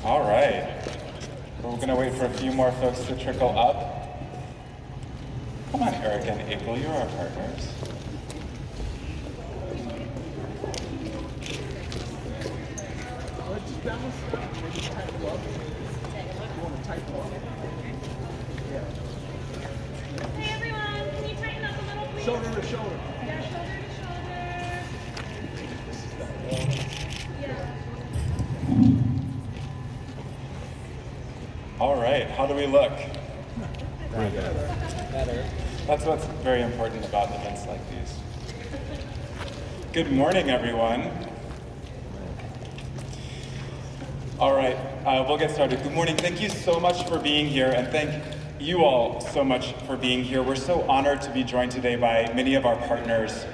All right. We're going to wait for a few more folks to trickle up. Come on, Erica and April, you're our partners. Hey everyone, can you tighten up a little, please? Shoulder to shoulder. Yeah, shoulder to shoulder. Yeah. All right, how do we look? Better. That's what's very important about events like these. Good morning, everyone. All right, we'll get started. Good morning. Thank you so much for being here, and thank you all so much for being here. We're so honored to be joined today by many of our partners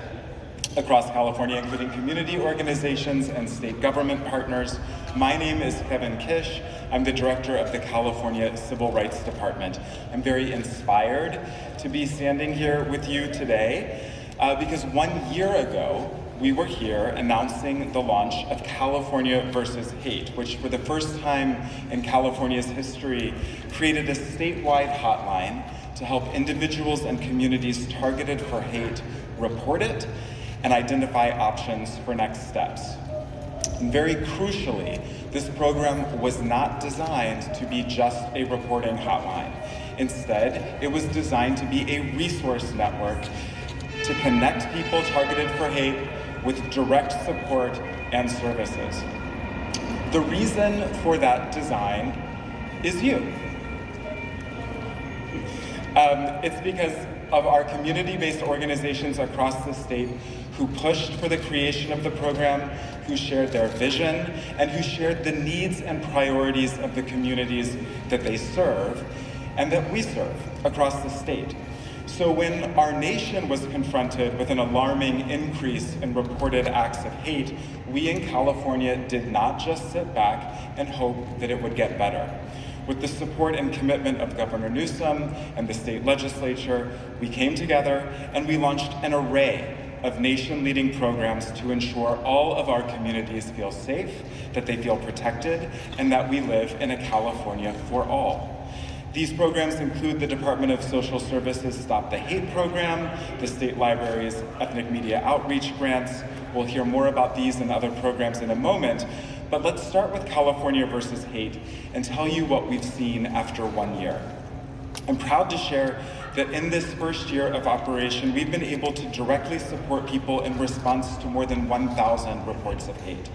across California, including community organizations and state government partners. My name is Kevin Kish. I'm the director of the California Civil Rights Department. I'm very inspired to be standing here with you today because 1 year ago, we were here announcing the launch of California versus Hate, which for the first time in California's history created a statewide hotline to help individuals and communities targeted for hate report it and identify options for next steps. And very crucially, this program was not designed to be just a reporting hotline. Instead, it was designed to be a resource network to connect people targeted for hate with direct support and services. The reason for that design is you. It's because of our community-based organizations across the state who pushed for the creation of the program, who shared their vision, and who shared the needs and priorities of the communities that they serve and that we serve across the state. So when our nation was confronted with an alarming increase in reported acts of hate, we in California did not just sit back and hope that it would get better. With the support and commitment of Governor Newsom and the state legislature, we came together and we launched an array of nation-leading programs to ensure all of our communities feel safe, that they feel protected, and that we live in a California for all. These programs include the Department of Social Services Stop the Hate program, the State Library's Ethnic Media Outreach grants. We'll hear more about these and other programs in a moment, but let's start with California versus Hate and tell you what we've seen after 1 year. I'm proud to share that in this first year of operation, we've been able to directly support people in response to more than 1,000 reports of hate.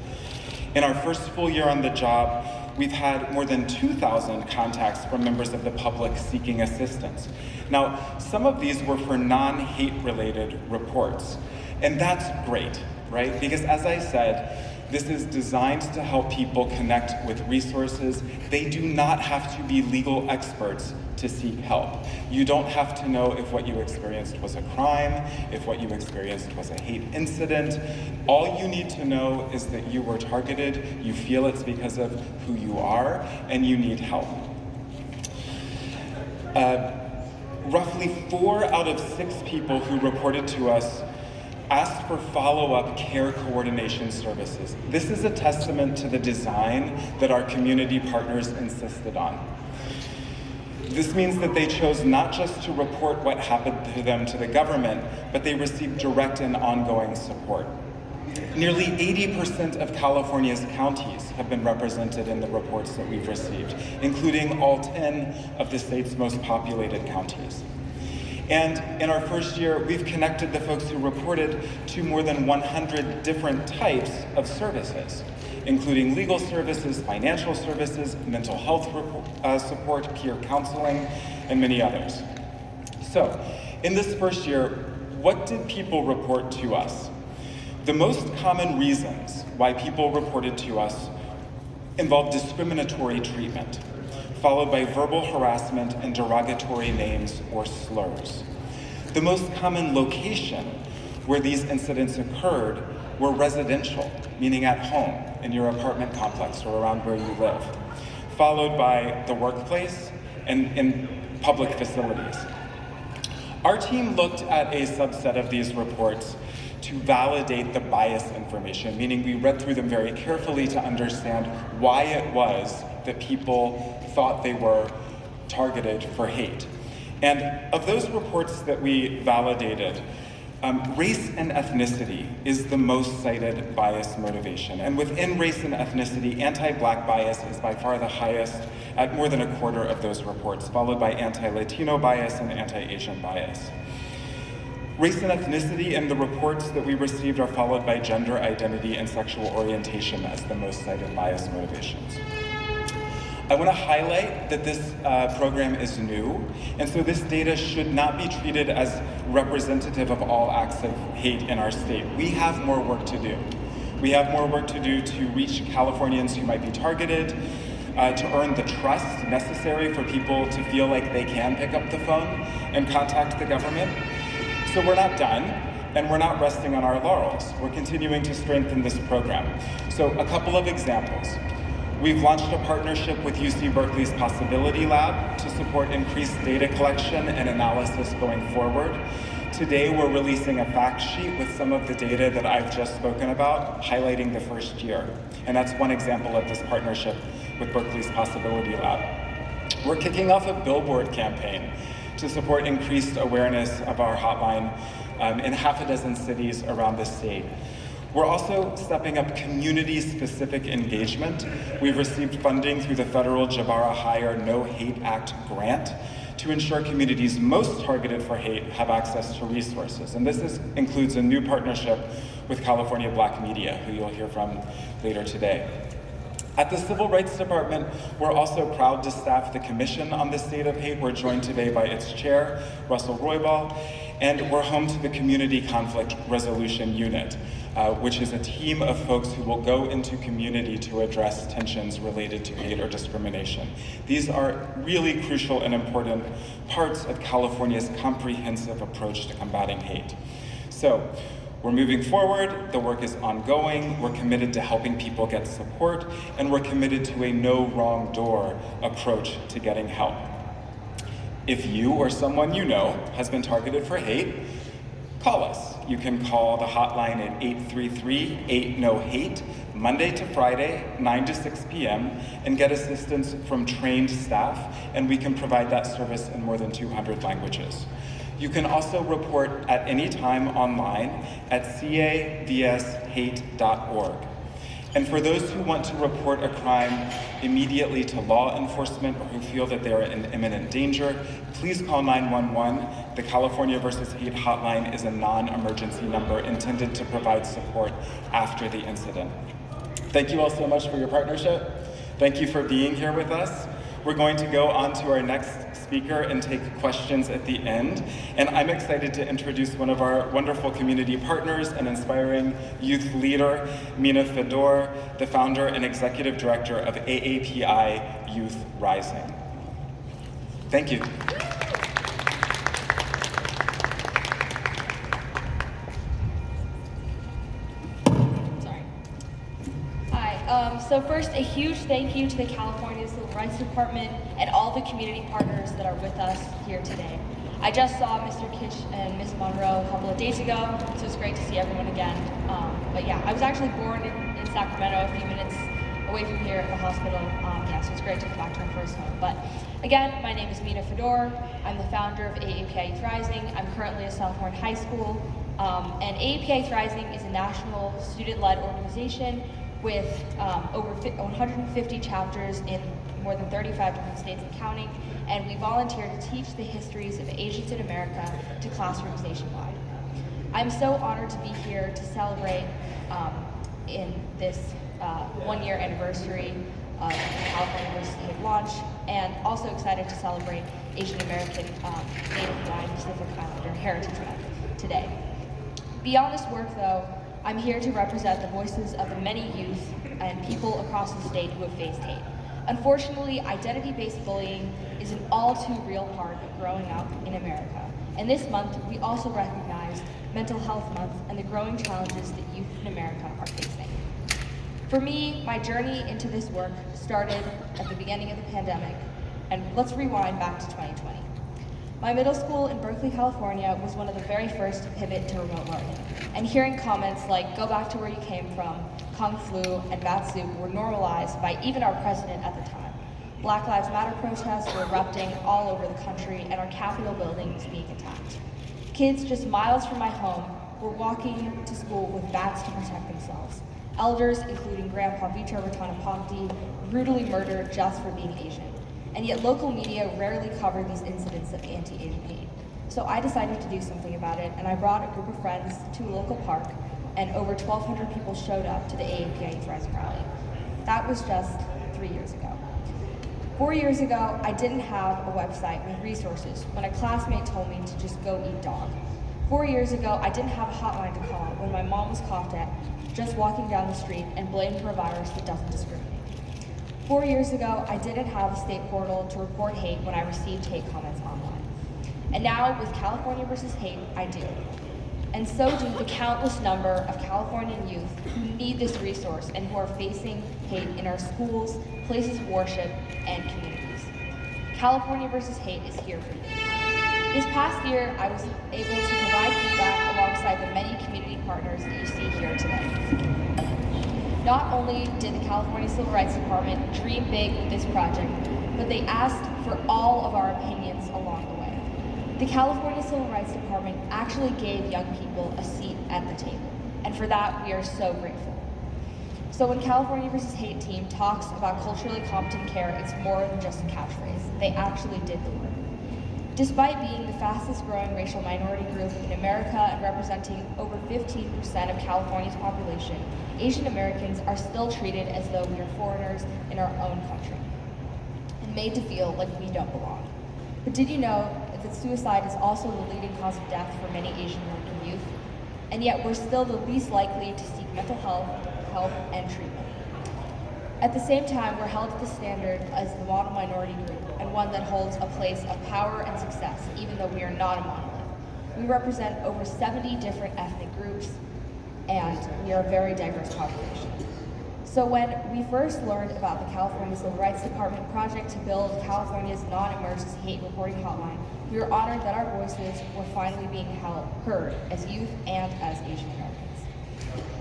In our first full year on the job, we've had more than 2,000 contacts from members of the public seeking assistance. Now, some of these were for non-hate related reports, and that's great, right? Because as I said, this is designed to help people connect with resources. They do not have to be legal experts to seek help. You don't have to know if what you experienced was a crime, if what you experienced was a hate incident. All you need to know is that you were targeted, you feel it's because of who you are, and you need help. Roughly 4 out of 6 people who reported to us asked for follow-up care coordination services. This is a testament to the design that our community partners insisted on. This means that they chose not just to report what happened to them to the government, but they received direct and ongoing support. Nearly 80% of California's counties have been represented in the reports that we've received, including all 10 of the state's most populated counties. And in our first year, we've connected the folks who reported to more than 100 different types of services, including legal services, financial services, mental health support, peer counseling, and many others. So, in this first year, what did people report to us? The most common reasons why people reported to us involved discriminatory treatment, followed by verbal harassment and derogatory names or slurs. The most common location where these incidents occurred were residential, meaning at home, in your apartment complex or around where you live, followed by the workplace and in public facilities. Our team looked at a subset of these reports to validate the bias information, meaning we read through them very carefully to understand why it was that people thought they were targeted for hate. And of those reports that we validated, race and ethnicity is the most cited bias motivation. And within race and ethnicity, anti-Black bias is by far the highest at more than a quarter of those reports, followed by anti-Latino bias and anti-Asian bias. Race and ethnicity in the reports that we received are followed by gender identity and sexual orientation as the most cited bias motivations. I want to highlight that this program is new, and so this data should not be treated as representative of all acts of hate in our state. We have more work to do. We have more work to do to reach Californians who might be targeted, to earn the trust necessary for people to feel like they can pick up the phone and contact the government. So we're not done, and we're not resting on our laurels. We're continuing to strengthen this program. So a couple of examples. We've launched a partnership with UC Berkeley's Possibility Lab to support increased data collection and analysis going forward. Today, we're releasing a fact sheet with some of the data that I've just spoken about, highlighting the first year. And that's one example of this partnership with Berkeley's Possibility Lab. We're kicking off a billboard campaign to support increased awareness of our hotline in half a dozen cities around the state. We're also stepping up community-specific engagement. We've received funding through the federal Jabara Hire No Hate Act grant to ensure communities most targeted for hate have access to resources. And this includes a new partnership with California Black Media, who you'll hear from later today. At the Civil Rights Department, we're also proud to staff the Commission on the State of Hate. We're joined today by its chair, Russell Roybal, and we're home to the Community Conflict Resolution Unit, which is a team of folks who will go into community to address tensions related to hate or discrimination. These are really crucial and important parts of California's comprehensive approach to combating hate. So, we're moving forward, the work is ongoing, we're committed to helping people get support, and we're committed to a no wrong door approach to getting help. If you or someone you know has been targeted for hate, call us. You can call the hotline at 833-8-NO-HATE, Monday to Friday, 9 to 6 p.m., and get assistance from trained staff, and we can provide that service in more than 200 languages. You can also report at any time online at cavshate.org. And for those who want to report a crime immediately to law enforcement or who feel that they are in imminent danger, please call 911. The California versus Hate hotline is a non-emergency number intended to provide support after the incident. Thank you all so much for your partnership. Thank you for being here with us. We're going to go on to our next speaker and take questions at the end. And I'm excited to introduce one of our wonderful community partners and inspiring youth leader, Mina Fedor, the founder and executive director of AAPI Youth Rising. Thank you. So first, a huge thank you to the California Civil Rights Department and all the community partners that are with us here today. I just saw Mr. Kitsch and Ms. Monroe a couple of days ago, so it's great to see everyone again. But yeah, I was actually born in Sacramento, a few minutes away from here at the hospital. So it's great to come back to my first home. But again, my name is Mina Fedor. I'm the founder of AAPI Youth Rising. I'm currently a sophomore in high school. And AAPI Youth Rising is a national student-led organization with over 150 chapters in more than 35 different states and counting, and we volunteer to teach the histories of Asians in America to classrooms nationwide. I'm so honored to be here to celebrate in this one-year anniversary of the California versus Hate launch, and also excited to celebrate Asian American Native Hawaiian Pacific Islander Heritage Month today. Beyond this work, though, I'm here to represent the voices of the many youth and people across the state who have faced hate. Unfortunately, identity-based bullying is an all too real part of growing up in America. And this month, we also recognize Mental Health Month and the growing challenges that youth in America are facing. For me, my journey into this work started at the beginning of the pandemic, and let's rewind back to 2020. My middle school in Berkeley, California was one of the very first to pivot to remote learning. And hearing comments like, go back to where you came from, Kung Flu, and Bat Soup were normalized by even our president at the time. Black Lives Matter protests were erupting all over the country, and our Capitol building was being attacked. Kids just miles from my home were walking to school with bats to protect themselves. Elders, including Grandpa Vitor Ratanaponte, brutally murdered just for being Asian. And yet local media rarely cover these incidents of anti-Asian hate. So I decided to do something about it, and I brought a group of friends to a local park, and over 1,200 people showed up to the AAPI Youth Rising rally. That was just 3 years ago. 4 years ago, I didn't have a website with resources when a classmate told me to just go eat dog. 4 years ago, I didn't have a hotline to call when my mom was coughed at just walking down the street and blamed for a virus that doesn't discriminate. 4 years ago, I didn't have a state portal to report hate when I received hate comments online. And now, with California versus Hate, I do. And so do the countless number of Californian youth who need this resource and who are facing hate in our schools, places of worship, and communities. California versus Hate is here for you. This past year, I was able to provide feedback alongside the many community partners that you see here today. Not only did the California Civil Rights Department dream big with this project, but they asked for all of our opinions along the way. The California Civil Rights Department actually gave young people a seat at the table, and for that, we are so grateful. So when California versus Hate team talks about culturally competent care, it's more than just a catchphrase. They actually did the work. Despite being the fastest growing racial minority group in America and representing over 15% of California's population, Asian Americans are still treated as though we are foreigners in our own country and made to feel like we don't belong. But did you know that suicide is also the leading cause of death for many Asian American youth? And yet we're still the least likely to seek mental health, help, and treatment. At the same time, we're held to the standard as the model minority group and one that holds a place of power and success, even though we are not a monolith. We represent over 70 different ethnic groups, and we are a very diverse population. So when we first learned about the California Civil Rights Department project to build California's non-emergency hate reporting hotline, we were honored that our voices were finally being heard as youth and as Asian Americans,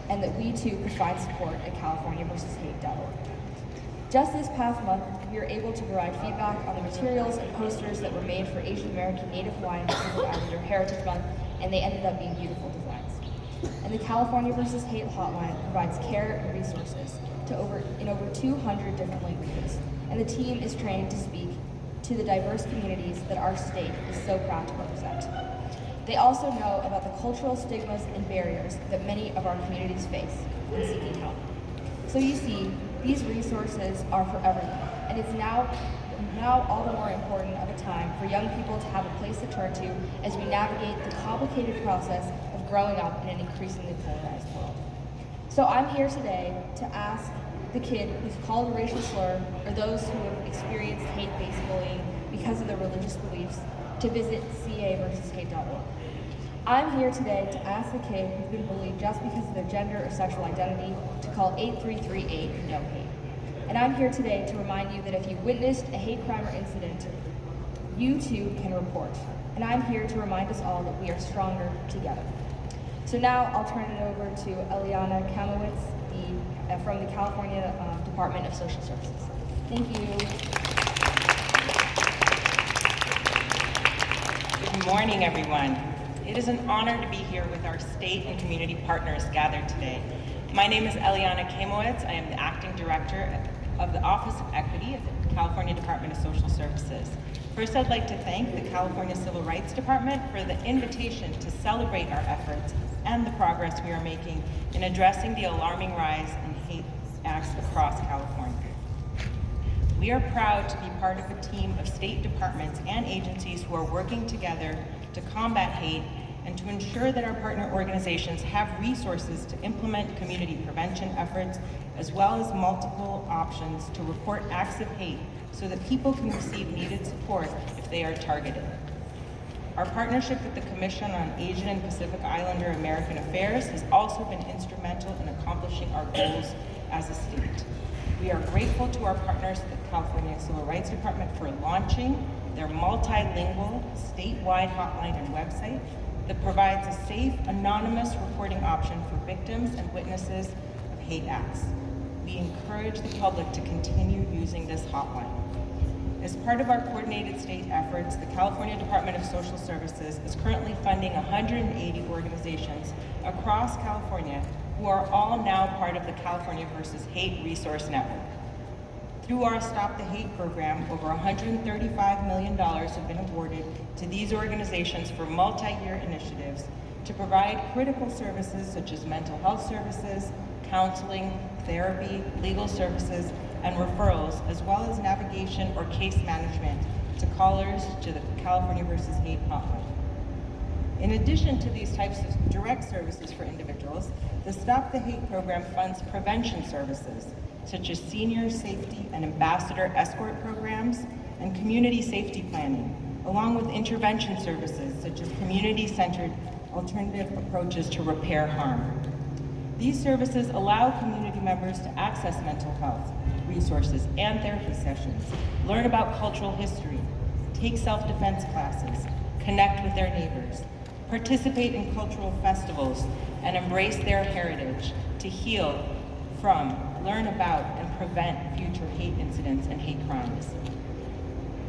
and that we too could find support at californiaversushate.org. Just this past month, we were able to provide feedback on the materials and posters that were made for Asian American, Native Hawaiian, and Pacific Islander Heritage Month, and they ended up being beautiful designs. And the California versus Hate hotline provides care and resources in over 200 different languages, and the team is trained to speak to the diverse communities that our state is so proud to represent. They also know about the cultural stigmas and barriers that many of our communities face in seeking help. So you see, these resources are for everyone, and it's now all the more important of a time for young people to have a place to turn to as we navigate the complicated process of growing up in an increasingly polarized world. So I'm here today to ask the kid who's called a racial slur, or those who have experienced hate-based bullying because of their religious beliefs, to visit caversushate.org. I'm here today to ask the kid who's been bullied just because of their gender or sexual identity to call 8338 No Hate. And I'm here today to remind you that if you witnessed a hate crime or incident, you too can report. And I'm here to remind us all that we are stronger together. So now I'll turn it over to Eliana Kamowitz from the California Department of Social Services. Thank you. Good morning, everyone. It is an honor to be here with our state and community partners gathered today. My name is Eliana Kamowitz. I am the Acting Director of the Office of Equity at the California Department of Social Services. First, I'd like to thank the California Civil Rights Department for the invitation to celebrate our efforts and the progress we are making in addressing the alarming rise in hate acts across California. We are proud to be part of a team of state departments and agencies who are working together to combat hate and to ensure that our partner organizations have resources to implement community prevention efforts, as well as multiple options to report acts of hate so that people can receive needed support if they are targeted. Our partnership with the Commission on Asian and Pacific Islander American Affairs has also been instrumental in accomplishing our goals as a state. We are grateful to our partners at the California Civil Rights Department for launching their multilingual statewide hotline and website that provides a safe, anonymous reporting option for victims and witnesses of hate acts. we encourage the public to continue using this hotline. As part of our coordinated state efforts, the California Department of Social Services is currently funding 180 organizations across California who are all now part of the California versus Hate Resource Network. Through our Stop the Hate program, over $135 million have been awarded to these organizations for multi-year initiatives to provide critical services such as mental health services, counseling, therapy, legal services, and referrals, as well as navigation or case management to callers to the California versus Hate hotline. In addition to these types of direct services for individuals, the Stop the Hate program funds prevention services, such as senior safety and ambassador escort programs and community safety planning, along with intervention services, such as community-centered alternative approaches to repair harm. These services allow community members to access mental health resources and therapy sessions, learn about cultural history, take self-defense classes, connect with their neighbors, participate in cultural festivals, and embrace their heritage to heal from, learn about, and prevent future hate incidents and hate crimes.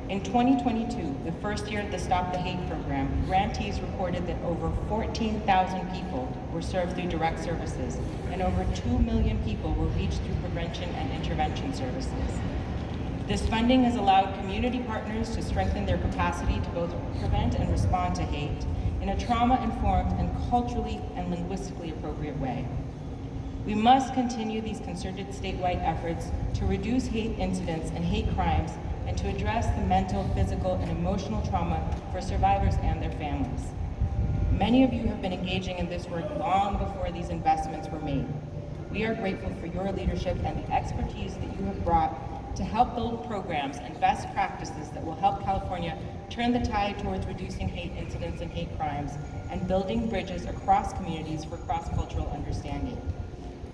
In 2022, the first year of the Stop the Hate program, grantees reported that over 14,000 people were served through direct services, and over 2 million people were reached through prevention and intervention services. This funding has allowed community partners to strengthen their capacity to both prevent and respond to hate in a trauma-informed and culturally and linguistically appropriate way. We must continue these concerted statewide efforts to reduce hate incidents and hate crimes and to address the mental, physical, and emotional trauma for survivors and their families. Many of you have been engaging in this work long before these investments were made. We are grateful for your leadership and the expertise that you have brought to help build programs and best practices that will help California turn the tide towards reducing hate incidents and hate crimes and building bridges across communities for cross-cultural understanding.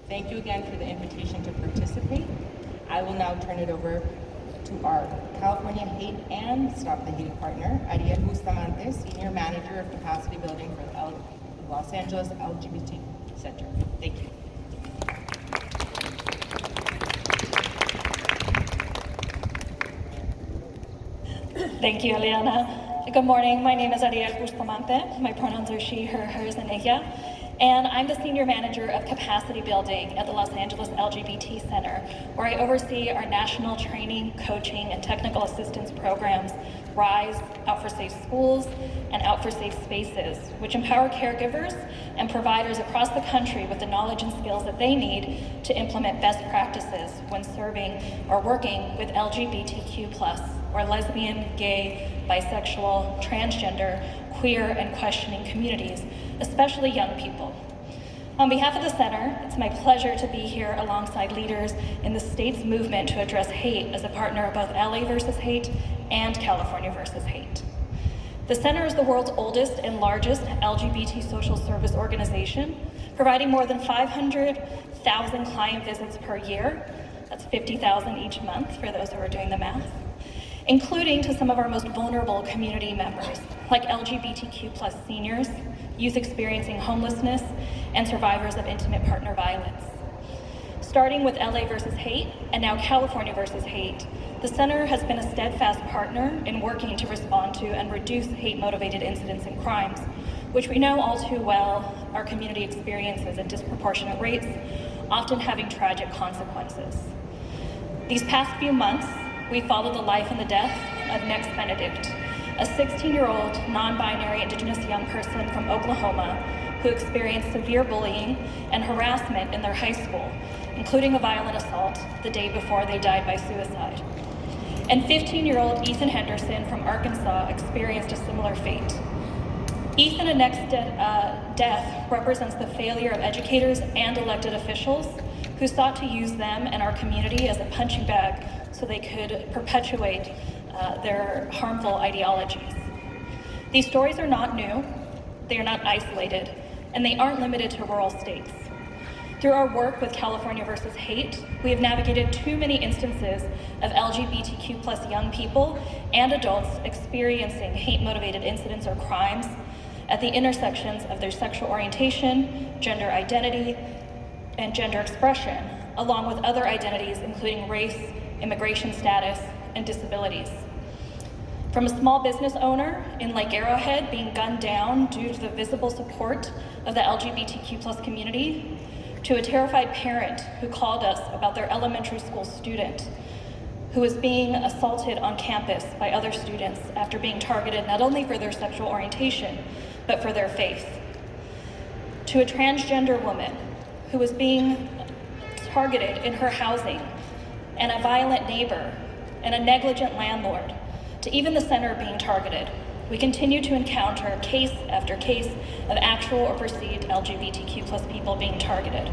Thank you again for the invitation to participate. I will now turn it over to our California Hate and Stop the Hate partner, Ariel Bustamante, Senior Manager of Capacity Building for the Los Angeles LGBT Center. Thank you. Thank you, Eliana. Good morning. My name is Ariel Bustamante. My pronouns are she, her, hers, and ella. And I'm the Senior Manager of Capacity Building at the Los Angeles LGBT Center, where I oversee our national training, coaching, and technical assistance programs, RISE, Out for Safe Schools, and Out for Safe Spaces, which empower caregivers and providers across the country with the knowledge and skills that they need to implement best practices when serving or working with LGBTQ+, or lesbian, gay, bisexual, transgender, queer, and questioning communities, especially young people. On behalf of the Center, it's my pleasure to be here alongside leaders in the state's movement to address hate as a partner of both LA versus Hate and California versus Hate. The Center is the world's oldest and largest LGBT social service organization, providing more than 500,000 client visits per year. That's 50,000 each month for those who are doing the math, including to some of our most vulnerable community members, like LGBTQ+ seniors, youth experiencing homelessness, and survivors of intimate partner violence. Starting with LA versus Hate, and now California versus Hate, the Center has been a steadfast partner in working to respond to and reduce hate-motivated incidents and crimes, which we know all too well our community experiences at disproportionate rates, often having tragic consequences. These past few months, we followed the life and the death of Nex Benedict, a 16-year-old non-binary Indigenous young person from Oklahoma who experienced severe bullying and harassment in their high school, including a violent assault the day before they died by suicide. And 15-year-old Ethan Henderson from Arkansas experienced a similar fate. Ethan and Nex's death represents the failure of educators and elected officials who sought to use them and our community as a punching bag so they could perpetuate their harmful ideologies. These stories are not new, they are not isolated, and they aren't limited to rural states. Through our work with California versus Hate, we have navigated too many instances of LGBTQ+ young people and adults experiencing hate-motivated incidents or crimes at the intersections of their sexual orientation, gender identity, and gender expression, along with other identities including race, immigration status, and disabilities. From a small business owner in Lake Arrowhead being gunned down due to the visible support of the LGBTQ+ community, to a terrified parent who called us about their elementary school student who was being assaulted on campus by other students after being targeted not only for their sexual orientation, but for their faith. To a transgender woman who was being targeted in her housing, and a violent neighbor, and a negligent landlord, to even the center being targeted, we continue to encounter case after case of actual or perceived LGBTQ+ people being targeted.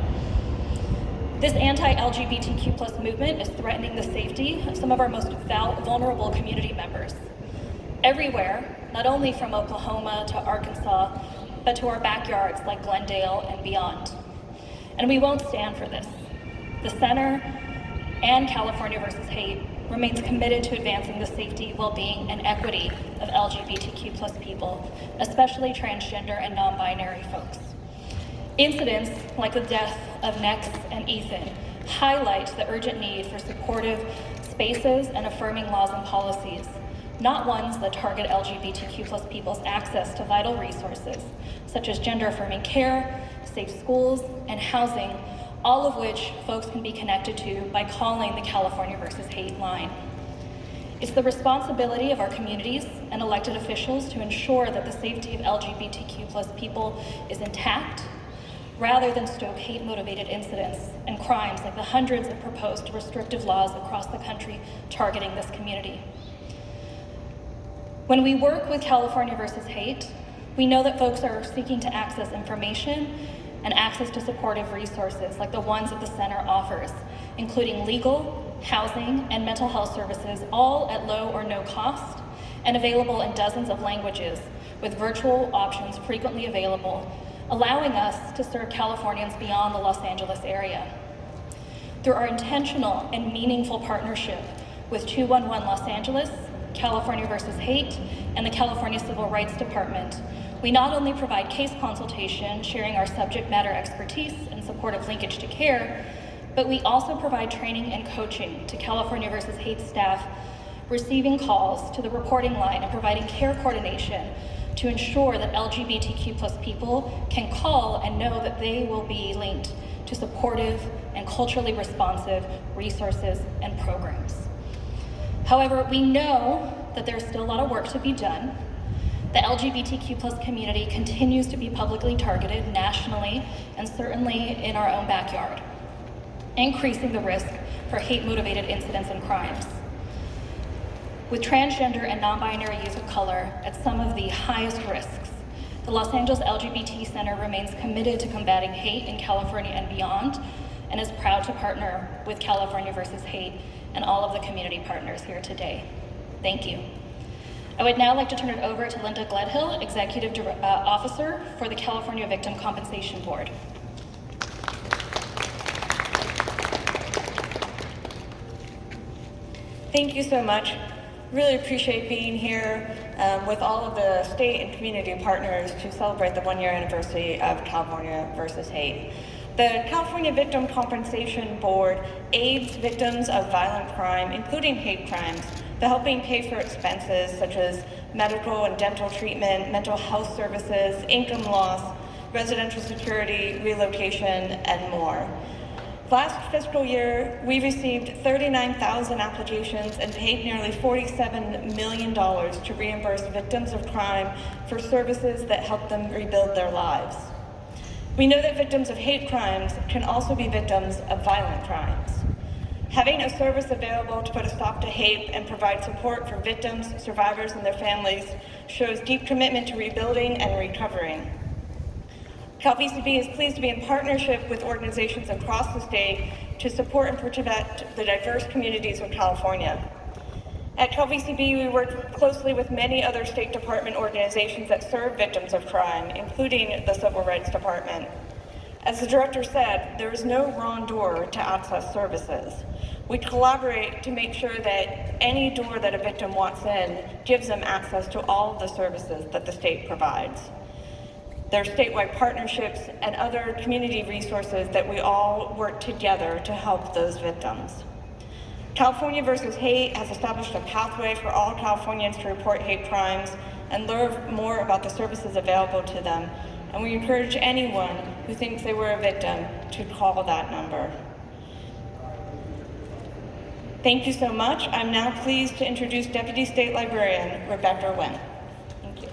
This anti-LGBTQ+ movement is threatening the safety of some of our most vulnerable community members. Everywhere, not only from Oklahoma to Arkansas, but to our backyards like Glendale and beyond. And we won't stand for this. The Center and California versus Hate remains committed to advancing the safety, well-being, and equity of LGBTQ+ people, especially transgender and non-binary folks. Incidents like the death of Nex and Ethan highlight the urgent need for supportive spaces and affirming laws and policies, not ones that target LGBTQ+ people's access to vital resources, such as gender-affirming care, safe schools, and housing, all of which folks can be connected to by calling the California versus Hate line. It's the responsibility of our communities and elected officials to ensure that the safety of LGBTQ+ people is intact, rather than stoke hate-motivated incidents and crimes like the hundreds of proposed restrictive laws across the country targeting this community. When we work with California versus Hate, we know that folks are seeking to access information and access to supportive resources like the ones that the center offers, including legal, housing, and mental health services, all at low or no cost and available in dozens of languages, with virtual options frequently available, allowing us to serve Californians beyond the Los Angeles area. Through our intentional and meaningful partnership with 211 Los Angeles, California versus Hate, and the California Civil Rights Department, we not only provide case consultation, sharing our subject matter expertise and supportive linkage to care, but we also provide training and coaching to California versus Hate staff, receiving calls to the reporting line and providing care coordination to ensure that LGBTQ+ people can call and know that they will be linked to supportive and culturally responsive resources and programs. However, we know that there's still a lot of work to be done. The LGBTQ+ community continues to be publicly targeted nationally and certainly in our own backyard, increasing the risk for hate-motivated incidents and crimes. With transgender and non-binary youth of color at some of the highest risks, the Los Angeles LGBT Center remains committed to combating hate in California and beyond, and is proud to partner with California versus Hate and all of the community partners here today. Thank you. I would now like to turn it over to Linda Gledhill, Executive Officer for the California Victim Compensation Board. Thank you so much. Really appreciate being here with all of the state and community partners to celebrate the one-year anniversary of California versus Hate. The California Victim Compensation Board aids victims of violent crime, including hate crimes, by helping pay for expenses such as medical and dental treatment, mental health services, income loss, residential security, relocation, and more. Last fiscal year, we received 39,000 applications and paid nearly $47 million to reimburse victims of crime for services that help them rebuild their lives. We know that victims of hate crimes can also be victims of violent crimes. Having a service available to put a stop to hate and provide support for victims, survivors, and their families shows deep commitment to rebuilding and recovering. CalVCB is pleased to be in partnership with organizations across the state to support and protect the diverse communities of California. At CalVCB, we work closely with many other State Department organizations that serve victims of crime, including the Civil Rights Department. As the director said, there is no wrong door to access services. We collaborate to make sure that any door that a victim walks in gives them access to all of the services that the state provides. their statewide partnerships, and other community resources that we all work together to help those victims. California versus Hate has established a pathway for all Californians to report hate crimes and learn more about the services available to them. And we encourage anyone who thinks they were a victim to call that number. Thank you so much. I'm now pleased to introduce Deputy State Librarian Rebecca Wen. Thank you.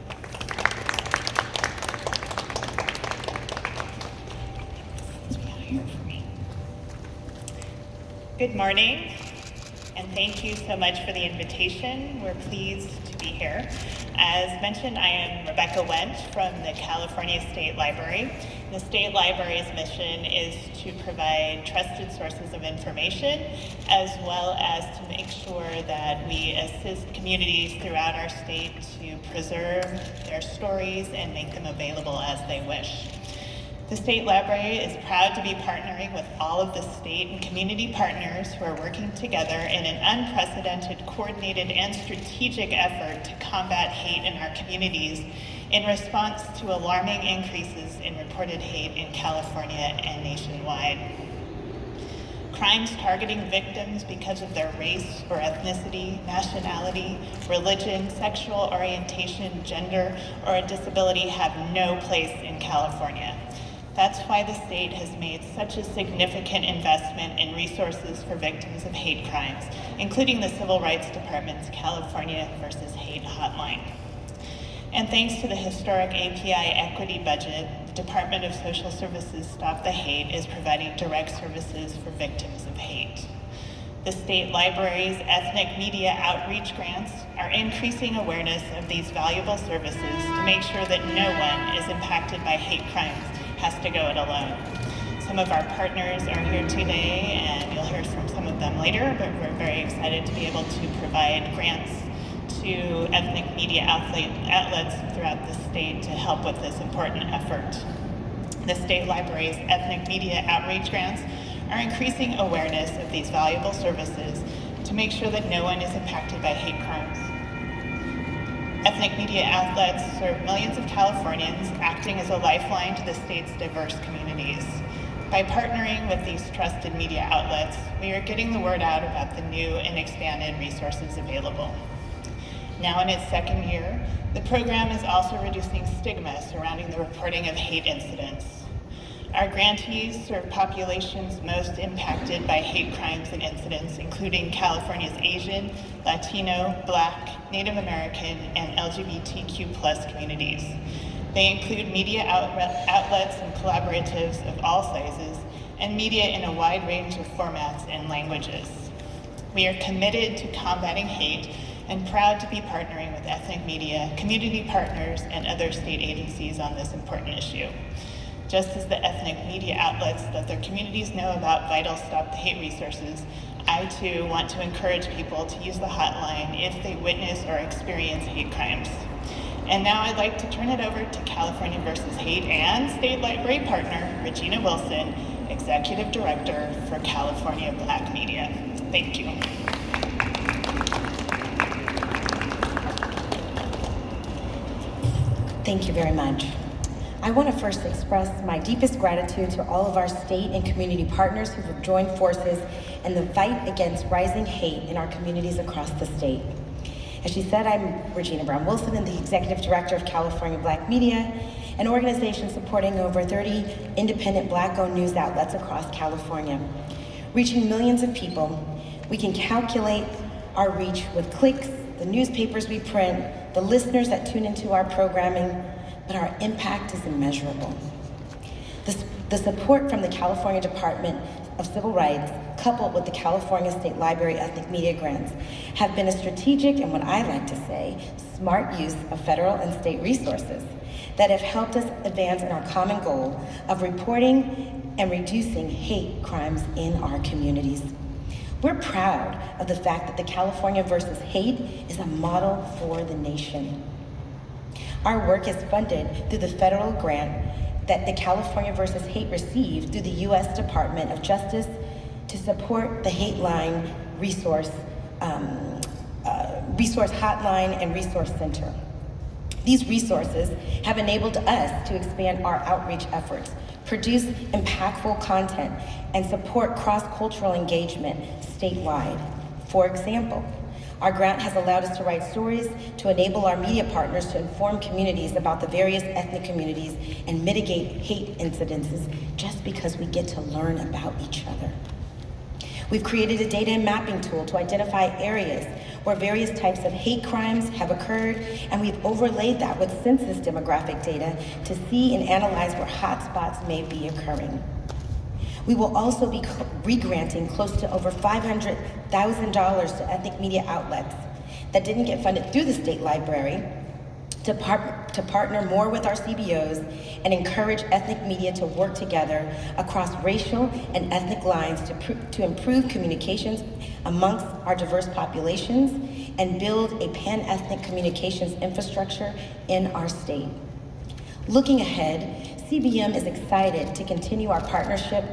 Good morning, and thank you so much for the invitation. We're pleased to be here. As mentioned, I am Rebecca Wendt from the California State Library. The State Library's mission is to provide trusted sources of information, as well as to make sure that we assist communities throughout our state to preserve their stories and make them available as they wish. The State Library is proud to be partnering with all of the state and community partners who are working together in an unprecedented, coordinated, and strategic effort to combat hate in our communities in response to alarming increases in reported hate in California and nationwide. Crimes targeting victims because of their race or ethnicity, nationality, religion, sexual orientation, gender, or a disability have no place in California. That's why the state has made such a significant investment in resources for victims of hate crimes, including the Civil Rights Department's California versus Hate Hotline. And thanks to the historic API equity budget, the Department of Social Services Stop the Hate is providing direct services for victims of hate. The State Library's ethnic media outreach grants are increasing awareness of these valuable services to make sure that no one is impacted by hate crimes has to go it alone. Some of our partners are here today, and you'll hear from some of them later, but we're very excited to be able to provide grants to ethnic media outlets throughout the state to help with this important effort. The State Library's ethnic media outreach grants are increasing awareness of these valuable services to make sure that no one is impacted by hate crimes. Ethnic media outlets serve millions of Californians, acting as a lifeline to the state's diverse communities. By partnering with these trusted media outlets, we are getting the word out about the new and expanded resources available. Now in its second year, the program is also reducing stigma surrounding the reporting of hate incidents. Our grantees serve populations most impacted by hate crimes and incidents, including California's Asian, Latino, Black, Native American, and LGBTQ+ communities. They include media outlets and collaboratives of all sizes, and media in a wide range of formats and languages. We are committed to combating hate and proud to be partnering with ethnic media, community partners, and other state agencies on this important issue. Just as the ethnic media outlets let their communities know about vital Stop the Hate resources, I too want to encourage people to use the hotline if they witness or experience hate crimes. And now I'd like to turn it over to California versus Hate and State Library partner, Regina Wilson, Executive Director for California Black Media. Thank you. Thank you very much. I want to first express my deepest gratitude to all of our state and community partners who have joined forces in the fight against rising hate in our communities across the state. As she said, I'm Regina Brown Wilson and the Executive Director of California Black Media, an organization supporting over 30 independent Black-owned news outlets across California. Reaching millions of people, we can calculate our reach with clicks, the newspapers we print, the listeners that tune into our programming, but our impact is immeasurable. The support from the California Department of Civil Rights, coupled with the California State Library Ethnic Media Grants, have been a strategic and what I like to say, smart use of federal and state resources that have helped us advance in our common goal of reporting and reducing hate crimes in our communities. We're proud of the fact that the California versus Hate is a model for the nation. Our work is funded through the federal grant that the California versus Hate received through the U.S. Department of Justice to support the Hate Line resource hotline and resource center. These resources have enabled us to expand our outreach efforts, produce impactful content, and support cross-cultural engagement statewide. For example, our grant has allowed us to write stories to enable our media partners to inform communities about the various ethnic communities and mitigate hate incidences just because we get to learn about each other. We've created a data and mapping tool to identify areas where various types of hate crimes have occurred, and we've overlaid that with census demographic data to see and analyze where hotspots may be occurring. We will also be re-granting close to over $500,000 to ethnic media outlets that didn't get funded through the state library to partner more with our CBOs and encourage ethnic media to work together across racial and ethnic lines to improve communications amongst our diverse populations and build a pan-ethnic communications infrastructure in our state. Looking ahead, CBM is excited to continue our partnership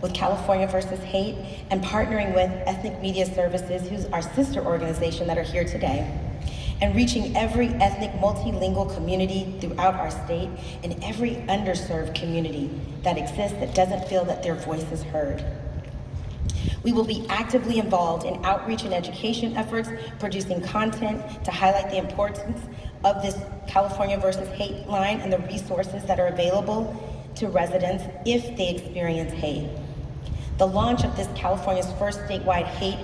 with California versus Hate and partnering with Ethnic Media Services, who's our sister organization that are here today, and reaching every ethnic multilingual community throughout our state and every underserved community that exists that doesn't feel that their voice is heard. We will be actively involved in outreach and education efforts, producing content to highlight the importance of this California versus Hate line and the resources that are available to residents if they experience hate. The launch of this California's first statewide hate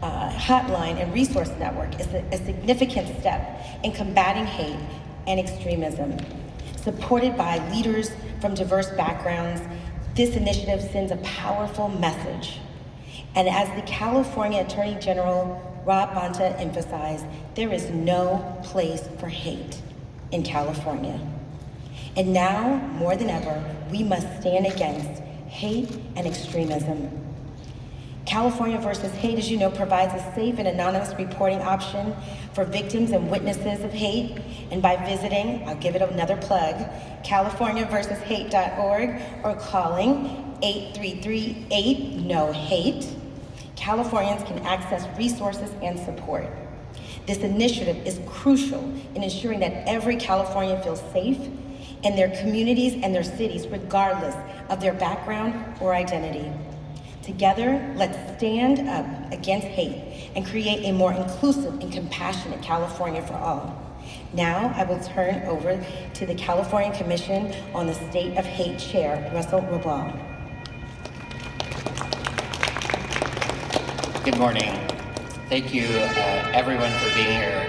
hotline and resource network is a significant step in combating hate and extremism. Supported by leaders from diverse backgrounds, this initiative sends a powerful message. And as the California Attorney General Rob Bonta emphasized, there is no place for hate in California. And now, more than ever, we must stand against hate and extremism. California versus Hate, as you know, provides a safe and anonymous reporting option for victims and witnesses of hate. And by visiting, I'll give it another plug, californiaversushate.org or calling 833-8-NO-HATE, Californians can access resources and support. This initiative is crucial in ensuring that every Californian feels safe in their communities and their cities, regardless of their background or identity. Together, let's stand up against hate and create a more inclusive and compassionate California for all. Now, I will turn over to the California Commission on the State of Hate Chair, Russell Robois. Good morning. Thank you, everyone, for being here.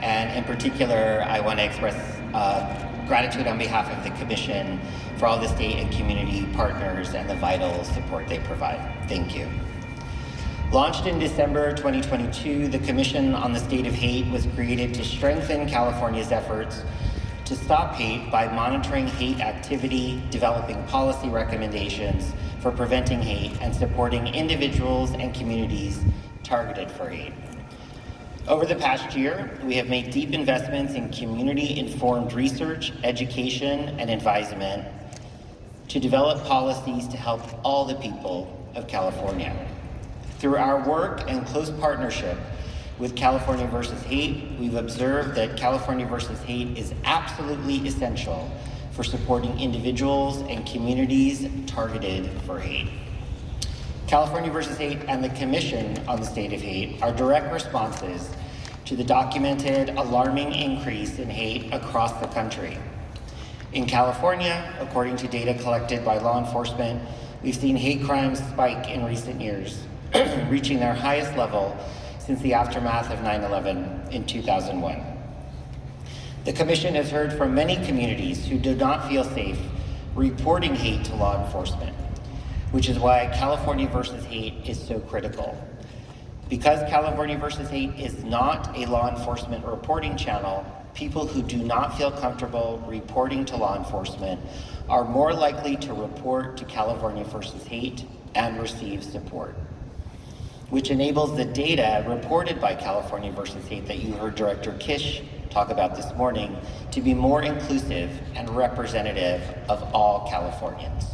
And in particular, I want to express gratitude on behalf of the Commission for all the state and community partners and the vital support they provide. Thank you. Launched in December 2022, the Commission on the State of Hate was created to strengthen California's efforts to stop hate by monitoring hate activity, developing policy recommendations for preventing hate, and supporting individuals and communities targeted for hate. Over the past year, we have made deep investments in community-informed research, education, and advisement to develop policies to help all the people of California. Through our work and close partnership with California versus Hate, we've observed that California versus Hate is absolutely essential for supporting individuals and communities targeted for hate. California versus Hate and the Commission on the State of Hate are direct responses to the documented alarming increase in hate across the country. In California, according to data collected by law enforcement, we've seen hate crimes spike in recent years, reaching their highest level since the aftermath of 9/11 in 2001. The Commission has heard from many communities who do not feel safe reporting hate to law enforcement, which is why California versus Hate is so critical. Because California versus Hate is not a law enforcement reporting channel, people who do not feel comfortable reporting to law enforcement are more likely to report to California versus Hate and receive support, which enables the data reported by California versus Hate that you heard Director Kish talk about this morning to be more inclusive and representative of all Californians.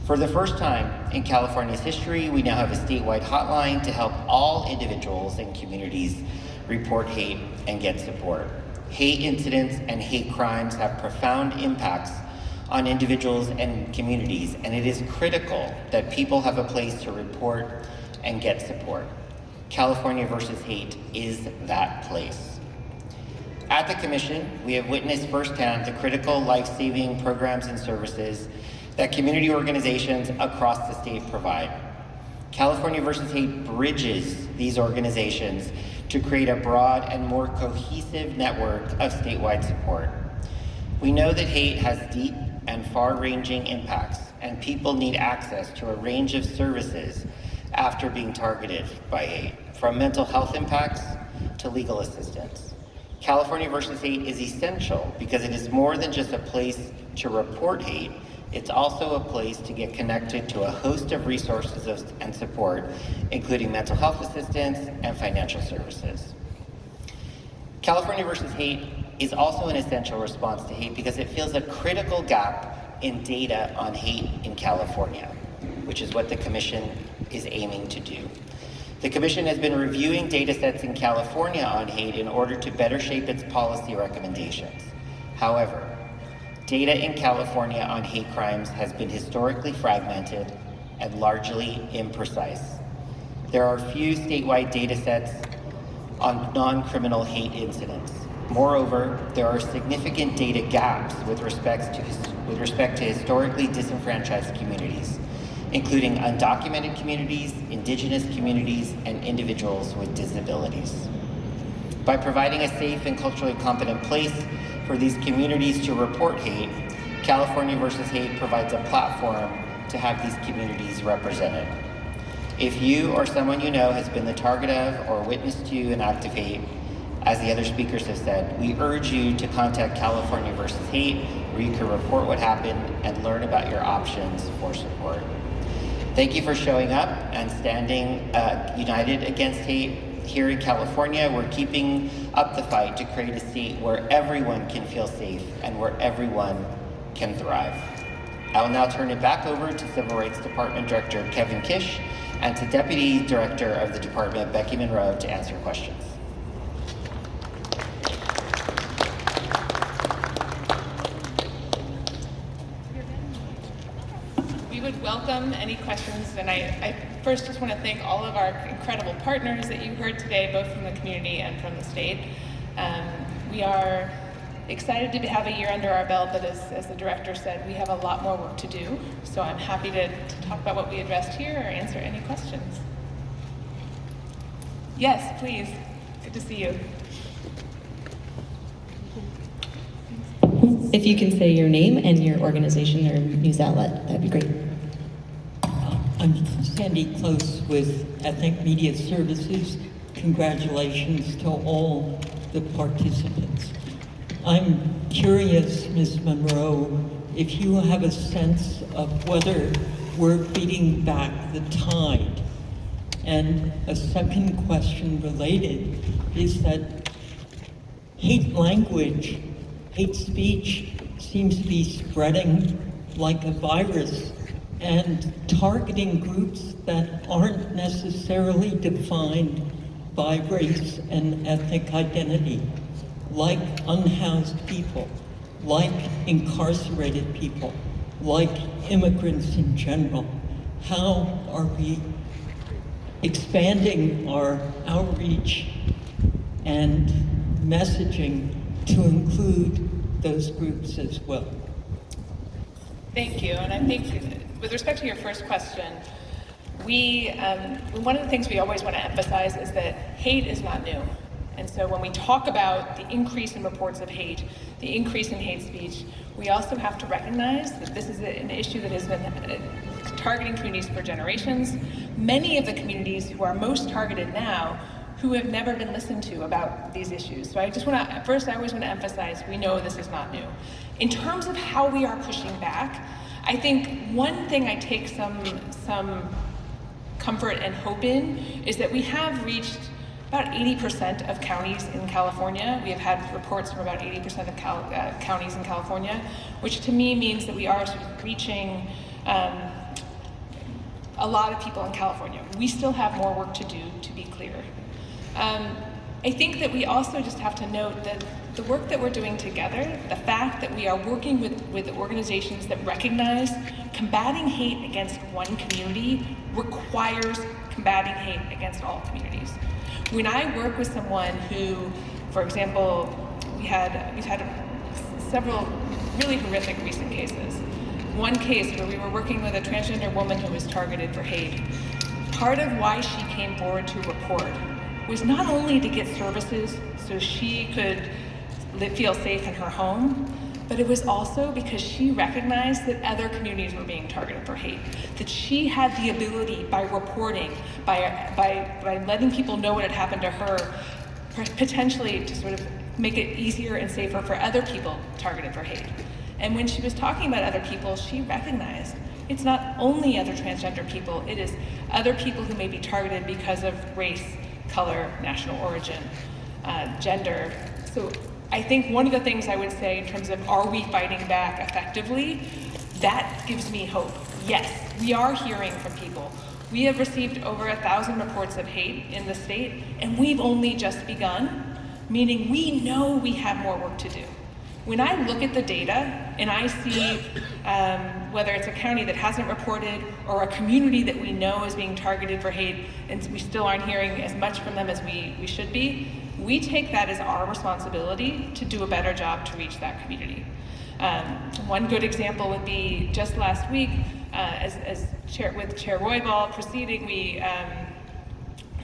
For the first time in California's history, we now have a statewide hotline to help all individuals and communities report hate and get support. hate incidents and hate crimes have profound impacts on individuals and communities, and it is critical that people have a place to report and get support. California versus Hate is that place. At the Commission, we have witnessed firsthand the critical life-saving programs and services that community organizations across the state provide. California versus Hate bridges these organizations to create a broad and more cohesive network of statewide support. We know that hate has deep and far-ranging impacts, and people need access to a range of services after being targeted by hate, from mental health impacts to legal assistance. California versus Hate is essential because it is more than just a place to report hate, it's also a place to get connected to a host of resources and support, including mental health assistance and financial services. California versus Hate is also an essential response to hate because it fills a critical gap in data on hate in California, which is what the Commission is aiming to do. The Commission has been reviewing data sets in California on hate in order to better shape its policy recommendations. However, data in California on hate crimes has been historically fragmented and largely imprecise. There are few statewide data sets on non-criminal hate incidents. Moreover, there are significant data gaps with respect to historically disenfranchised communities, including undocumented communities, indigenous communities, and individuals with disabilities. By providing a safe and culturally competent place for these communities to report hate, California versus Hate provides a platform to have these communities represented. If you or someone you know has been the target of or witness to an act of hate, as the other speakers have said, we urge you to contact California versus Hate, where you can report what happened and learn about your options for support. Thank you for showing up and standing united against hate. Here in California, we're keeping up the fight to create a state where everyone can feel safe and where everyone can thrive. I will now turn it back over to Civil Rights Department Director Kevin Kish and to Deputy Director of the Department, Becky Monroe, to answer questions. We would welcome any questions, and I first just want to thank all of our incredible partners that you heard today, both from the community and from the state. We are excited to have a year under our belt, but as the director said, we have a lot more work to do. So I'm happy to talk about what we addressed here or answer any questions. Yes, please. Good to see you. If you can say your name and your organization or news outlet, that'd be great. I'm Sandy Close with Ethnic Media Services. Congratulations to all the participants. I'm curious, Ms. Monroe, if you have a sense of whether we're beating back the tide. And a second question related is that hate language, hate speech seems to be spreading like a virus and targeting groups that aren't necessarily defined by race and ethnic identity, like unhoused people, like incarcerated people, like immigrants in general. How are we expanding our outreach and messaging to include those groups as well? Thank you, and I think with respect to your first question, one of the things we always want to emphasize is that hate is not new. And so when we talk about the increase in reports of hate, the increase in hate speech, we also have to recognize that this is an issue that has been targeting communities for generations. Many of the communities who are most targeted now who have never been listened to about these issues. So I just want to, first I always want to emphasize, we know this is not new. In terms of how we are pushing back, I think one thing I take some comfort and hope in is that we have reached about 80% of counties in California. We have had reports from about 80% of counties in California, which to me means that we are sort of reaching a lot of people in California. We still have more work to do, to be clear. I think that we also just have to note that the work that we're doing together, the fact that we are working with organizations that recognize combating hate against one community requires combating hate against all communities. When I work with someone who, for example, we've had several really horrific recent cases. One case where we were working with a transgender woman who was targeted for hate. Part of why she came forward to report was not only to get services so she could feel safe in her home, but it was also because she recognized that other communities were being targeted for hate, that she had the ability by reporting, by letting people know what had happened to her, potentially to sort of make it easier and safer for other people targeted for hate. And when she was talking about other people, she recognized it's not only other transgender people, it is other people who may be targeted because of race, color, national origin, gender. So I think one of the things I would say in terms of are we fighting back effectively, that gives me hope. Yes, we are hearing from people. We have received over 1,000 reports of hate in the state, and we've only just begun, meaning we know we have more work to do. When I look at the data and I see whether it's a county that hasn't reported or a community that we know is being targeted for hate and we still aren't hearing as much from them as we should be, we take that as our responsibility to do a better job to reach that community. One good example would be just last week, with Chair Roybal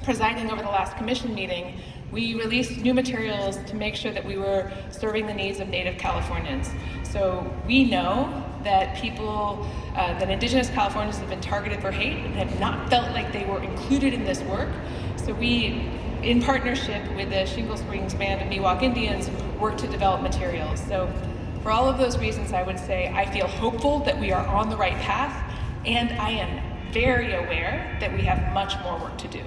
presiding over the last commission meeting, we released new materials to make sure that we were serving the needs of Native Californians. So we know that people, that Indigenous Californians have been targeted for hate and have not felt like they were included in this work. So we, in partnership with the Shingle Springs Band of Miwok Indians, work to develop materials. So for all of those reasons, I would say I feel hopeful that we are on the right path, and I am very aware that we have much more work to do.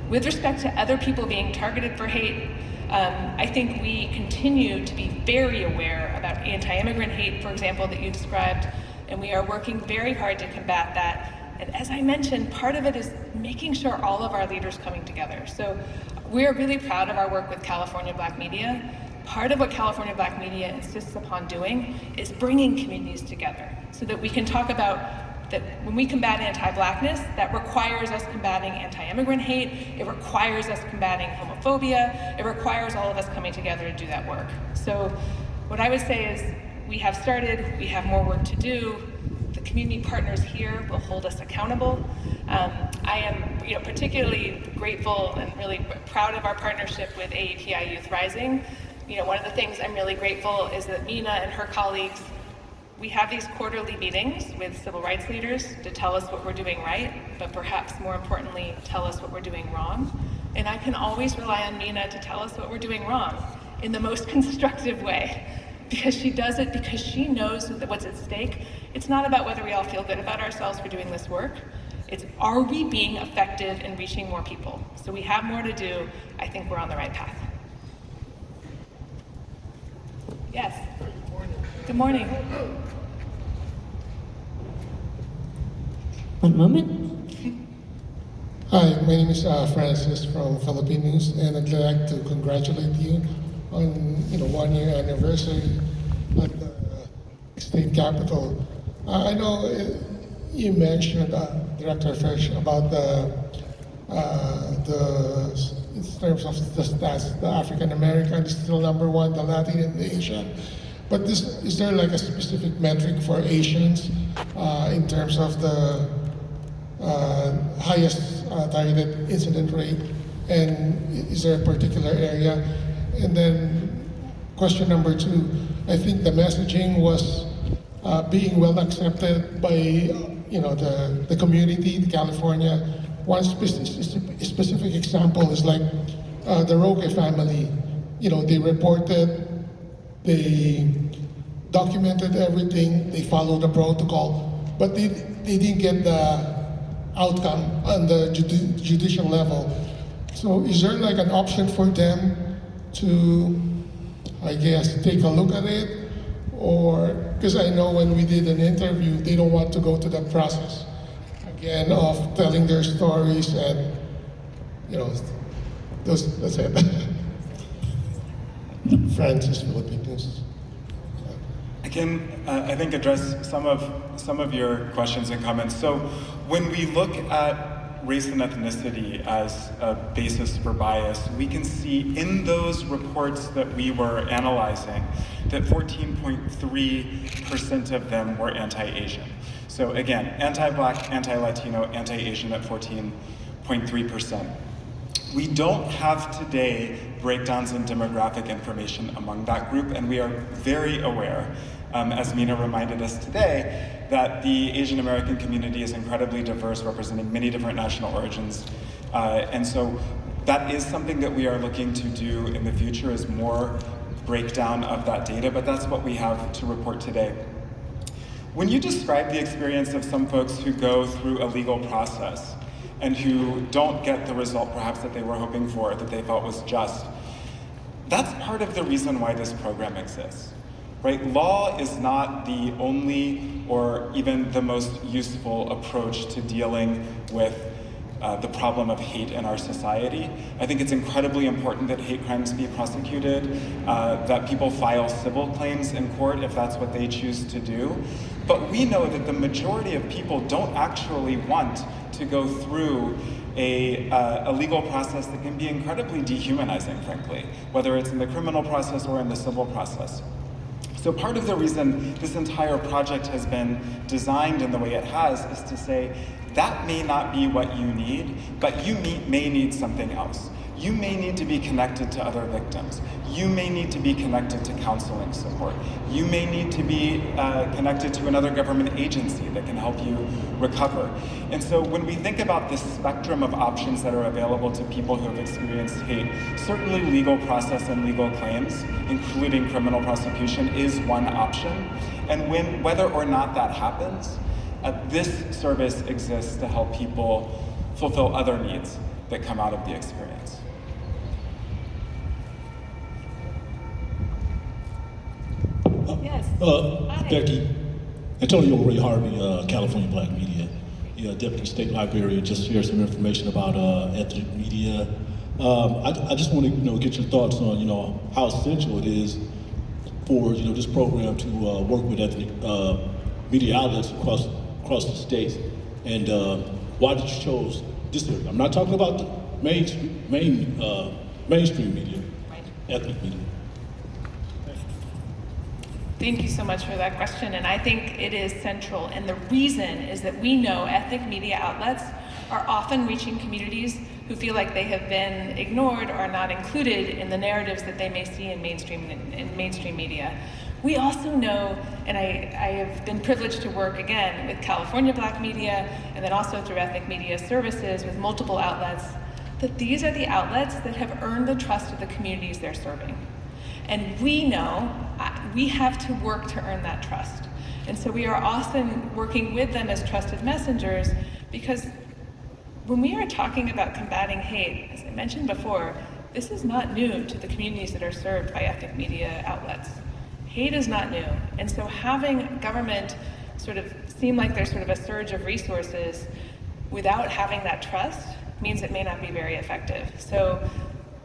With respect to other people being targeted for hate, I think we continue to be very aware about anti-immigrant hate, for example, that you described, and we are working very hard to combat that. And as I mentioned, part of it is making sure all of our leaders coming together. So we are really proud of our work with California Black Media. Part of what California Black Media insists upon doing is bringing communities together so that we can talk about that when we combat anti-Blackness, that requires us combating anti-immigrant hate, it requires us combating homophobia, it requires all of us coming together to do that work. So what I would say is we have started, we have more work to do, the community partners here will hold us accountable. I am particularly grateful and really proud of our partnership with AAPI Youth Rising. One of the things I'm really grateful is that Mina and her colleagues, we have these quarterly meetings with civil rights leaders to tell us what we're doing right, but perhaps more importantly, tell us what we're doing wrong. And I can always rely on Mina to tell us what we're doing wrong in the most constructive way, because she does it because she knows that what's at stake. It's not about whether we all feel good about ourselves for doing this work. It's, are we being effective in reaching more people? So we have more to do. I think we're on the right path. Yes. Good morning. One moment. Hi, my name is Francis from Philippine News, and I'd like to congratulate you on 1 year anniversary at the state capitol. I know you mentioned, Director Fish, about in terms of the stats, the African American is still #1, the Latin and the Asian. But is there like a specific metric for Asians in terms of the highest targeted incident rate? And is there a particular area? And then question number 2, I think the messaging was being well accepted by the community in California. One specific example is like the Roque family. They reported, they documented everything, they followed the protocol, but they didn't get the outcome on the judicial level. So is there like an option for them to, I guess, take a look at it? Or, because I know when we did an interview, they don't want to go to the process again of telling their stories and, That's it. Francis, Philippine News. I can, I think, address some of your questions and comments. So when we look at race and ethnicity as a basis for bias, we can see in those reports that we were analyzing that 14.3% of them were anti-Asian. So again, anti-Black, anti-Latino, anti-Asian at 14.3%. We don't have today breakdowns in demographic information among that group, and we are very aware, as Mina reminded us today, that the Asian American community is incredibly diverse, representing many different national origins. And so that is something that we are looking to do in the future, is more breakdown of that data, but that's what we have to report today. When you describe the experience of some folks who go through a legal process and who don't get the result perhaps that they were hoping for, that they felt was just, that's part of the reason why this program exists, right? Law is not the only or even the most useful approach to dealing with the problem of hate in our society. I think it's incredibly important that hate crimes be prosecuted, that people file civil claims in court if that's what they choose to do. But we know that the majority of people don't actually want to go through a legal process that can be incredibly dehumanizing, frankly, whether it's in the criminal process or in the civil process. So part of the reason this entire project has been designed in the way it has is to say, that may not be what you need, but you may need something else. You may need to be connected to other victims. You may need to be connected to counseling support. You may need to be connected to another government agency that can help you recover. And so when we think about this spectrum of options that are available to people who have experienced hate, certainly legal process and legal claims, including criminal prosecution, is one option. And whether or not that happens, this service exists to help people fulfill other needs that come out of the experience. Yes. Becky, Antonio Ray Harvey, California Black Media, Deputy State Librarian, just shared some information about ethnic media. I just want to get your thoughts on how essential it is for this program to work with ethnic media outlets across the states, and why did you chose this area? I'm not talking about the mainstream media, ethnic media. Thank you so much for that question, and I think it is central. And the reason is that we know ethnic media outlets are often reaching communities who feel like they have been ignored or not included in the narratives that they may see in mainstream media. We also know, and I have been privileged to work again with California Black Media and then also through Ethnic Media Services with multiple outlets, that these are the outlets that have earned the trust of the communities they're serving. And we know we have to work to earn that trust. And so we are often working with them as trusted messengers, because when we are talking about combating hate, as I mentioned before, this is not new to the communities that are served by ethnic media outlets. Hate is not new. And so having government sort of seem like there's sort of a surge of resources without having that trust means it may not be very effective. So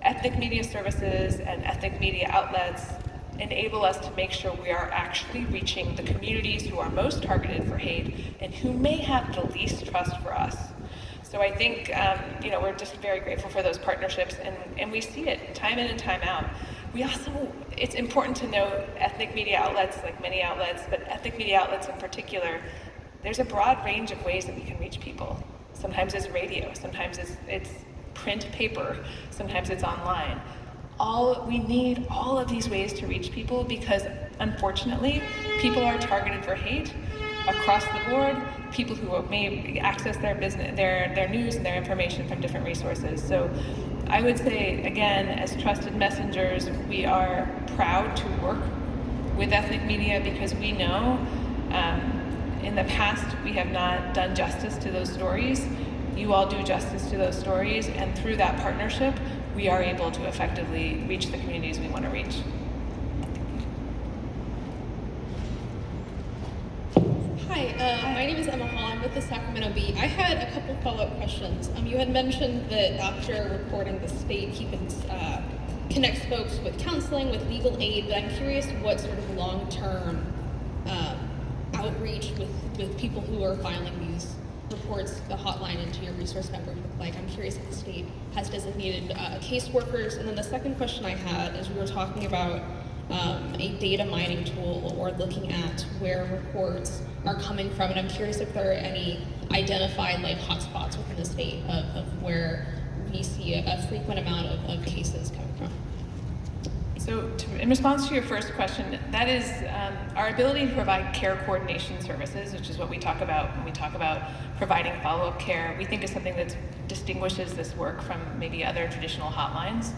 ethnic media services and ethnic media outlets enable us to make sure we are actually reaching the communities who are most targeted for hate and who may have the least trust for us. So I think we're just very grateful for those partnerships, and we see it time in and time out. We also, it's important to note ethnic media outlets, like many outlets, but ethnic media outlets in particular, there's a broad range of ways that we can reach people. Sometimes it's radio, sometimes it's print paper, sometimes it's online. We need all of these ways to reach people, because unfortunately, people are targeted for hate across the board, people who may access their business, their news and their information from different resources. So I would say, again, as trusted messengers, we are proud to work with ethnic media, because we know in the past we have not done justice to those stories. You all do justice to those stories, and through that partnership, we are able to effectively reach the communities we want to reach. Hi, my name is Emma Hall. with the Sacramento Bee. I had a couple follow-up questions. You had mentioned that after reporting, the state connects folks with counseling, with legal aid, but I'm curious what sort of long-term outreach with people who are filing these reports, the hotline into your resource network look like. I'm curious if the state has designated caseworkers. And then the second question I had is we were talking about a data mining tool or looking at where reports are coming from, and I'm curious if there are any identified like hotspots within the state of where we see a frequent amount of cases coming from. So in response to your first question, that is our ability to provide care coordination services, which is what we talk about when we talk about providing follow-up care, we think is something that distinguishes this work from maybe other traditional hotlines.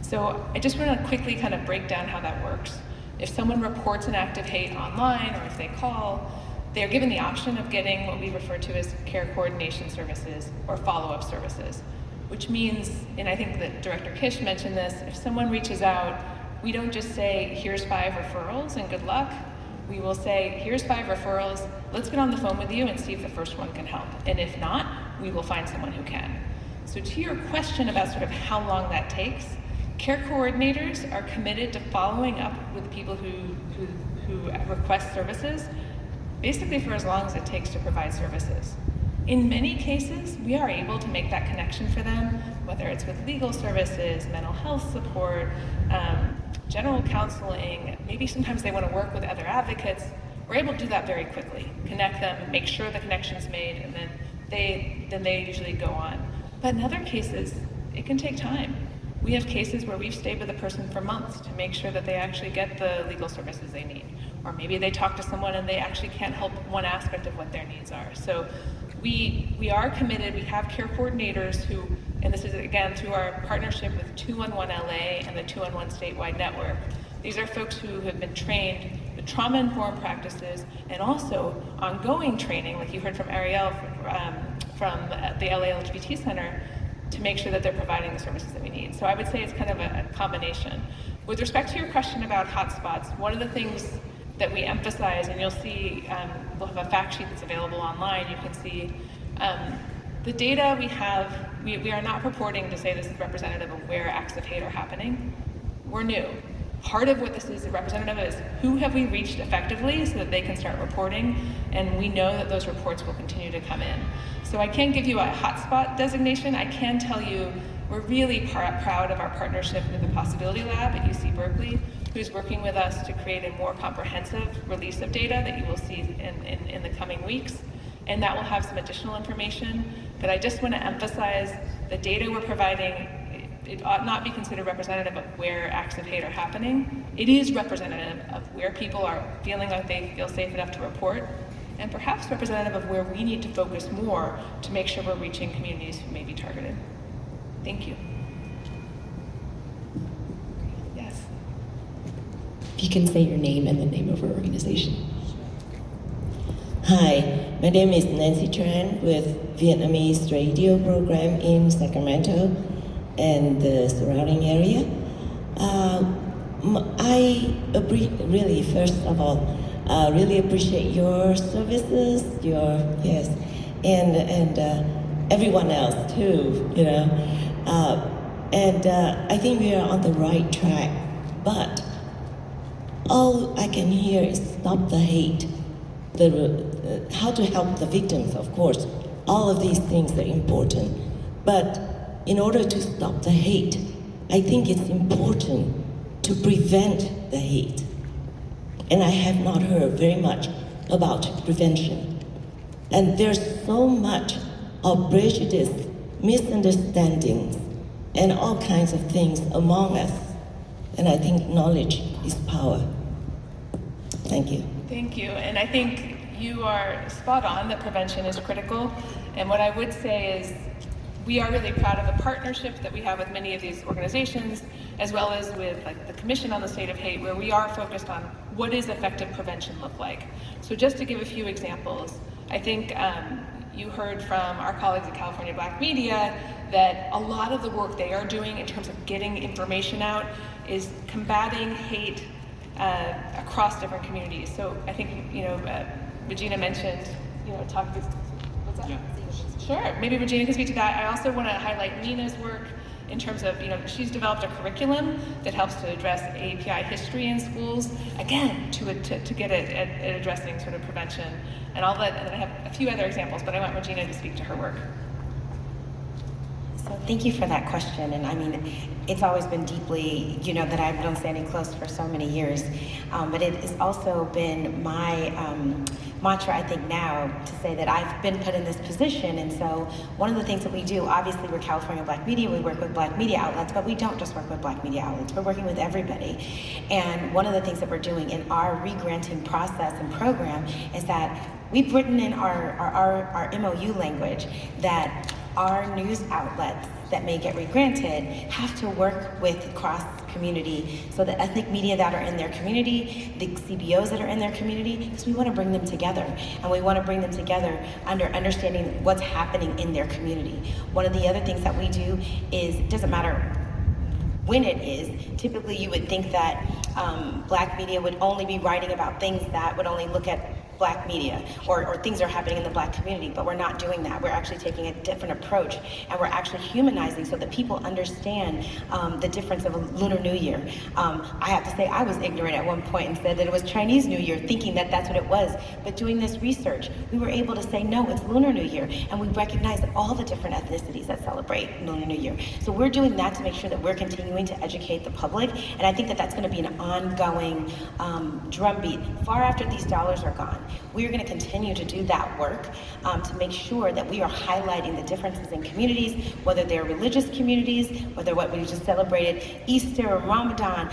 So I just want to quickly kind of break down how that works. If someone reports an act of hate online or if they call, they're given the option of getting what we refer to as care coordination services or follow-up services, which means, and I think that Director Kish mentioned this, if someone reaches out, we don't just say, here's 5 referrals and good luck. We will say, here's 5 referrals, let's get on the phone with you and see if the first one can help. And if not, we will find someone who can. So to your question about sort of how long that takes, care coordinators are committed to following up with people who request services, basically for as long as it takes to provide services. In many cases, we are able to make that connection for them, whether it's with legal services, mental health support, general counseling, maybe sometimes they want to work with other advocates. We're able to do that very quickly, connect them, make sure the connection's made, and then they usually go on. But in other cases, it can take time. We have cases where we've stayed with a person for months to make sure that they actually get the legal services they need. Or maybe they talk to someone and they actually can't help one aspect of what their needs are. So we are committed, we have care coordinators who, and this is again through our partnership with 211 LA and the 211 statewide network. These are folks who have been trained with trauma-informed practices and also ongoing training, like you heard from Ariel from the LA LGBT Center, to make sure that they're providing the services that we need. So I would say it's kind of a combination. With respect to your question about hotspots, one of the things that we emphasize, and you'll see, we'll have a fact sheet that's available online, you can see the data we have, we are not purporting to say this is representative of where acts of hate are happening. We're new. Part of what this is representative is who have we reached effectively so that they can start reporting, and we know that those reports will continue to come in. So I can't give you a hotspot designation. I can tell you we're really proud of our partnership with the Possibility Lab at UC Berkeley, who's working with us to create a more comprehensive release of data that you will see in the coming weeks. And that will have some additional information. But I just want to emphasize the data we're providing, it ought not be considered representative of where acts of hate are happening. It is representative of where people are feeling like they feel safe enough to report, and perhaps representative of where we need to focus more to make sure we're reaching communities who may be targeted. Thank you. Yes. If you can say your name and the name of our organization. Hi, my name is Nancy Tran with Vietnamese radio program in Sacramento and the surrounding area. I really, first of all, really appreciate your services, and everyone else too, you know. I think we are on the right track, but all I can hear is stop the hate, how to help the victims, of course. All of these things are important, but in order to stop the hate, I think it's important to prevent the hate. And I have not heard very much about prevention. And there's so much of prejudice, misunderstandings, and all kinds of things among us. And I think knowledge is power. Thank you. Thank you. And I think you are spot on that prevention is critical. And what I would say is we are really proud of the partnership that we have with many of these organizations, as well as with the Commission on the State of Hate, where we are focused on what does effective prevention look like. So just to give a few examples, I think you heard from our colleagues at California Black Media that a lot of the work they are doing in terms of getting information out is combating hate across different communities. So I think, Regina mentioned, talking What's that? Sure. Maybe Regina can speak to that. I also want to highlight Nina's work in terms of, she's developed a curriculum that helps to address API history in schools, again, to get at addressing sort of prevention and all that. And then I have a few other examples, but I want Regina to speak to her work. So thank you for that question. And I mean, it's always been deeply, that I've known Sandy Close for so many years. But it has also been my mantra, I think now, to say that I've been put in this position. And so one of the things that we do, obviously we're California Black Media, we work with Black media outlets, but we don't just work with Black media outlets, we're working with everybody. And one of the things that we're doing in our re-granting process and program is that we've written in our MOU language that our news outlets that may get re-granted have to work with cross-community, so the ethnic media that are in their community, the CBOs that are in their community, because we want to bring them together. And we want to bring them together under understanding what's happening in their community. One of the other things that we do is, it doesn't matter when it is, typically you would think that Black media would only be writing about things that would only look at Black media or things are happening in the Black community, but we're not doing that. We're actually taking a different approach, and we're actually humanizing so that people understand the difference of a Lunar New Year. I have to say I was ignorant at one point and said that it was Chinese New Year, thinking that that's what it was. But doing this research, we were able to say, no, it's Lunar New Year, and we recognize all the different ethnicities that celebrate Lunar New Year. So we're doing that to make sure that we're continuing to educate the public, and I think that that's going to be an ongoing drumbeat far after these dollars are gone. We are going to continue to do that work to make sure that we are highlighting the differences in communities, whether they're religious communities, whether what we just celebrated, Easter or Ramadan,